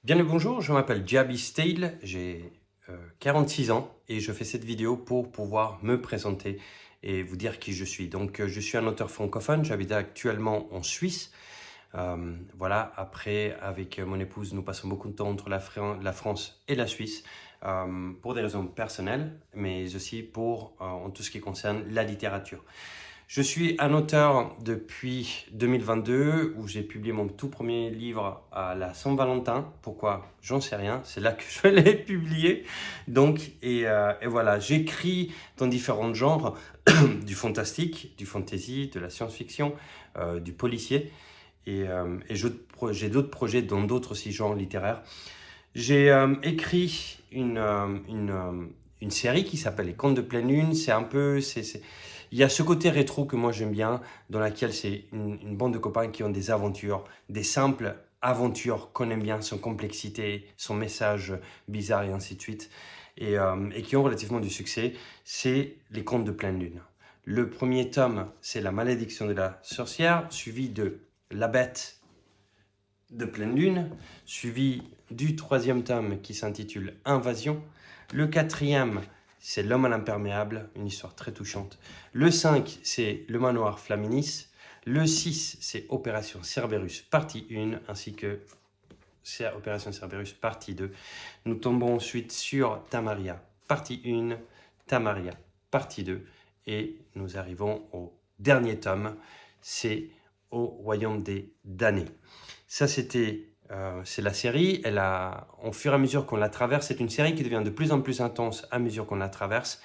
Bien le bonjour, je m'appelle Jaby Stale, j'ai 46 ans et je fais cette vidéo pour pouvoir me présenter et vous dire qui je suis. Donc je suis un auteur francophone, j'habite actuellement en Suisse. Voilà, après avec mon épouse, nous passons beaucoup de temps entre la France et la Suisse pour des raisons personnelles, mais aussi pour en tout ce qui concerne la littérature. Je suis un auteur depuis 2022 où j'ai publié mon tout premier livre à la Saint-Valentin. Pourquoi? J'en sais rien. C'est là que je l'ai publié. Donc, et voilà, j'écris dans différents genres, du fantastique, du fantasy, de la science-fiction, du policier. Et j'ai d'autres projets dans d'autres aussi genres littéraires. J'ai écrit une série qui s'appelle Les Contes de pleine lune. C'est un peu... Il y a ce côté rétro que moi j'aime bien, dans laquelle c'est une bande de copains qui ont des aventures, des simples aventures qu'on aime bien, son complexité, son message bizarre et ainsi de suite, et qui ont relativement du succès. C'est Les Contes de pleine lune. Le premier tome, c'est La malédiction de la sorcière, suivi de La bête de pleine lune, suivi du troisième tome qui s'intitule Invasion. Le quatrième, c'est L'homme à l'imperméable, une histoire très touchante. Le 5, c'est Le manoir Flaminis. Le 6, c'est Opération Cerberus partie 1, ainsi que Opération Cerberus partie 2. Nous tombons ensuite sur Tamaria partie 1, Tamaria partie 2, et nous arrivons au dernier tome, c'est Au royaume des damnés. Ça, c'est la série. Au fur et à mesure qu'on la traverse, c'est une série qui devient de plus en plus intense à mesure qu'on la traverse.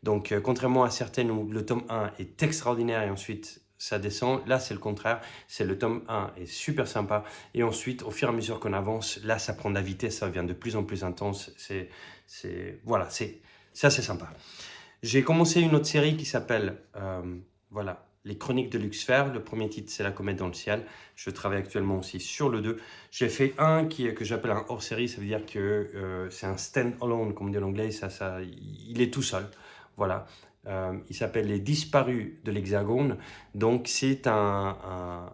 Donc, contrairement à certaines où le tome 1 est extraordinaire et ensuite ça descend, là, c'est le contraire. C'est le tome 1 est super sympa. Et ensuite, au fur et à mesure qu'on avance, là, ça prend de la vitesse, ça devient de plus en plus intense. Voilà, ça, c'est sympa. J'ai commencé une autre série qui s'appelle, voilà, Les Chroniques de Luxfer. Le premier titre, c'est La Comète dans le ciel. Je travaille actuellement aussi sur le 2. J'ai fait un que j'appelle un hors-série. Ça veut dire que c'est un stand-alone, comme on dit en anglais. Il est tout seul. Voilà. Il s'appelle Les Disparus de l'Hexagone. Donc, c'est un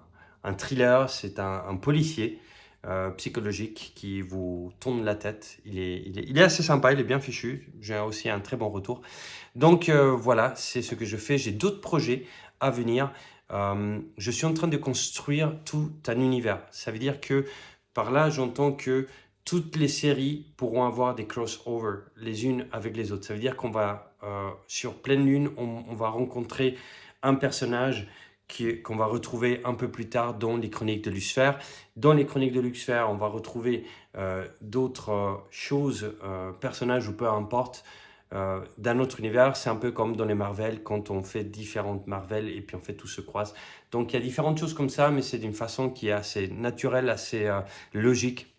thriller, c'est un policier psychologique qui vous tourne la tête. Il est assez sympa, il est bien fichu. J'ai aussi un très bon retour. Donc voilà, c'est ce que je fais. J'ai d'autres projets à venir. Je suis en train de construire tout un univers. Ça veut dire que par là, j'entends que toutes les séries pourront avoir des crossovers les unes avec les autres. Ça veut dire qu'on va, sur Pleine Lune, on va rencontrer un personnage qu'on va retrouver un peu plus tard dans les Chroniques de Lucifer. Dans les Chroniques de Lucifer, on va retrouver d'autres choses, personnages ou peu importe, d'un autre univers. C'est un peu comme dans les Marvel, quand on fait différentes Marvel et puis en fait tout se croise. Donc il y a différentes choses comme ça, mais c'est d'une façon qui est assez naturelle, assez logique.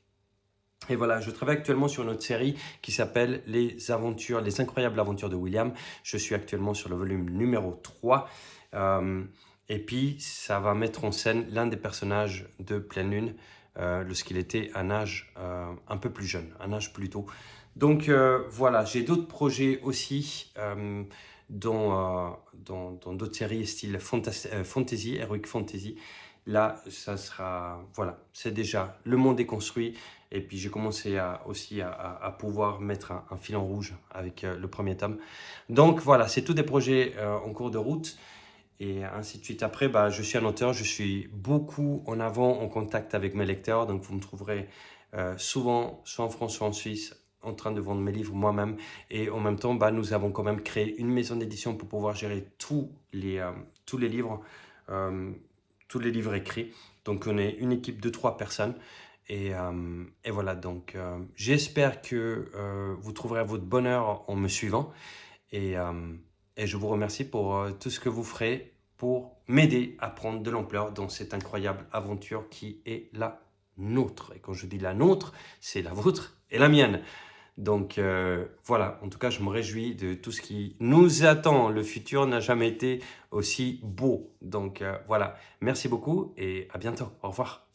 Et voilà, je travaille actuellement sur une autre série qui s'appelle Les incroyables aventures de William. Je suis actuellement sur le volume numéro 3. Et puis, ça va mettre en scène l'un des personnages de Pleine Lune lorsqu'il était à un âge un peu plus jeune, un âge plus tôt. Donc voilà, j'ai d'autres projets aussi dans d'autres séries style fantasy, heroic fantasy. Là, ça sera, voilà, c'est déjà, le monde est construit. Et puis j'ai commencé aussi à pouvoir mettre un fil en rouge avec le premier tome. Donc voilà, c'est tous des projets en cours de route. Et ainsi de suite. Après, bah, je suis un auteur, je suis beaucoup en avant en contact avec mes lecteurs. Donc vous me trouverez souvent, soit en France, soit en Suisse, en train de vendre mes livres moi-même. Et en même temps, bah, nous avons quand même créé une maison d'édition pour pouvoir gérer tous les livres, tous les livres écrits. Donc on est une équipe de 3 personnes. Et voilà, donc j'espère que vous trouverez votre bonheur en me suivant. Et, et je vous remercie pour tout ce que vous ferez pour m'aider à prendre de l'ampleur dans cette incroyable aventure qui est la nôtre. Et quand je dis la nôtre, c'est la vôtre et la mienne. Donc voilà, en tout cas, je me réjouis de tout ce qui nous attend. Le futur n'a jamais été aussi beau. Donc voilà, merci beaucoup et à bientôt. Au revoir.